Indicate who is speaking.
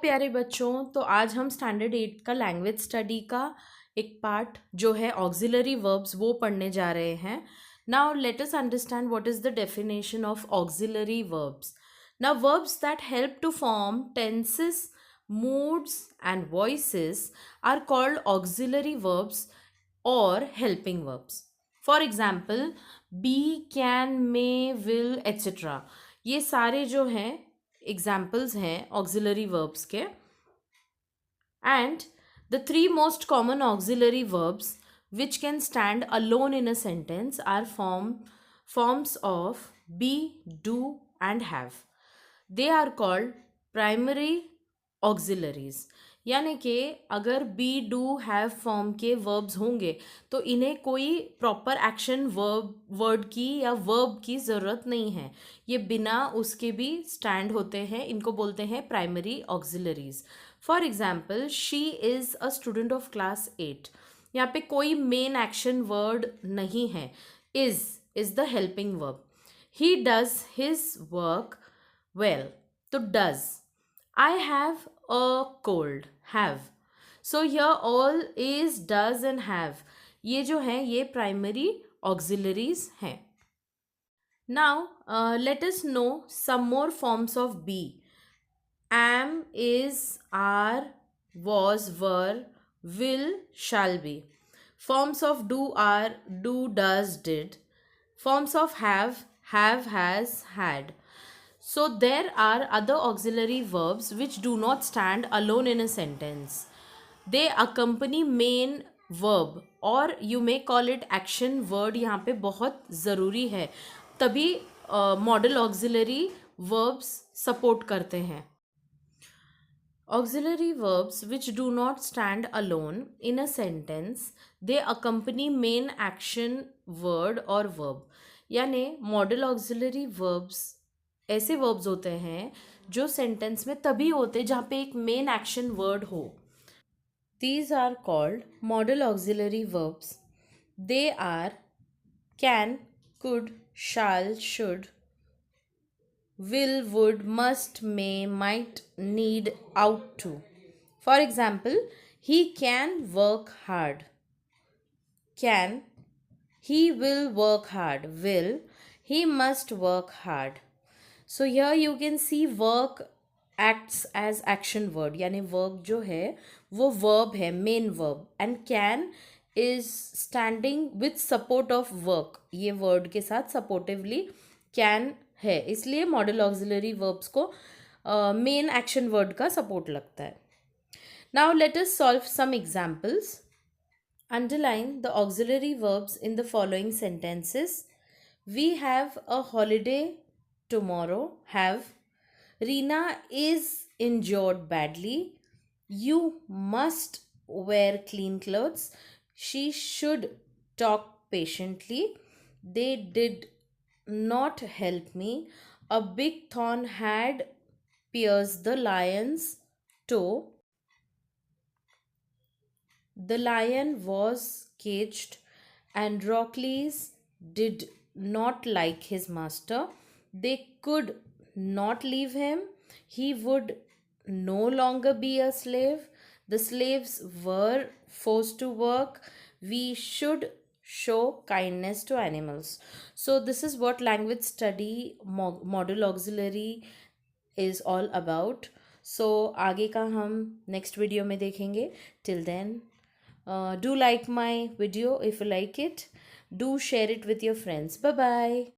Speaker 1: प्यारे बच्चों, तो आज हम स्टैंडर्ड 8 का लैंग्वेज स्टडी का एक पार्ट जो है ऑक्सिलरी वर्ब्स वो पढ़ने जा रहे हैं. Now let us understand what is the definition of auxiliary verbs. Now verbs that help to form tenses, moods and voices are called auxiliary verbs or helping verbs. For example, be, can, may, will, etc. ये सारे जो हैं examples हैं auxiliary verbs के. And the three most common auxiliary verbs which can stand alone in a sentence are forms of be, do, and have. They are called primary auxiliaries. यानी कि अगर B do have form के verbs होंगे तो इन्हें कोई proper action word की या वर्ब की ज़रूरत नहीं है. ये बिना उसके भी स्टैंड होते हैं. इनको बोलते हैं primary auxiliaries. For example, she is a student of class 8. यहाँ पे कोई मेन एक्शन वर्ड नहीं है. Is the helping verb. He does his work well, तो does. I have a cold. Have. So here all is, does and have. ये जो है ये primary auxiliaries हैं. Now let us know some more forms of be. Am, is, are, was, were, will, shall be. Forms of do are do, does, did. Forms of have, has, had. So there are other auxiliary verbs which do not stand alone in a sentence. They accompany main verb, और you may call it action word. यहाँ पे बहुत ज़रूरी है, तभी model auxiliary verbs support करते हैं. Auxiliary verbs which do not stand alone in a sentence, they accompany main action word or verb. यानी मॉडल ऑक्सिलरी verbs ऐसे वर्ब्स होते हैं जो सेंटेंस में तभी होते जहाँ पे एक मेन एक्शन वर्ड हो. These are called modal auxiliary verbs. They are can, could, shall, should, will, would, must, may, might, need, ought to. For example, he can work hard. Can. He will work hard. Will. He must work hard. So here you can see work acts as action word. यानी work जो है वो verb है, main verb. And can is standing with support of work. ये word के साथ supportively can है, इसलिए model auxiliary verbs को main action word का support लगता है. Now let us solve some examples. Underline the auxiliary verbs in the following sentences. We have a holiday tomorrow. Have. Reena is injured badly. You must wear clean clothes. She should talk patiently. They did not help me. A big thorn had pierced the lion's toe. The lion was caged, and Rockley's did not like his master. They could not leave him. He would no longer be a slave. The slaves were forced to work. We should show kindness to animals. So this is what language study model auxiliary is all about. So आगे का हम next video में देखेंगे. Till then, do like my video if you like it. Do share it with your friends. Bye bye.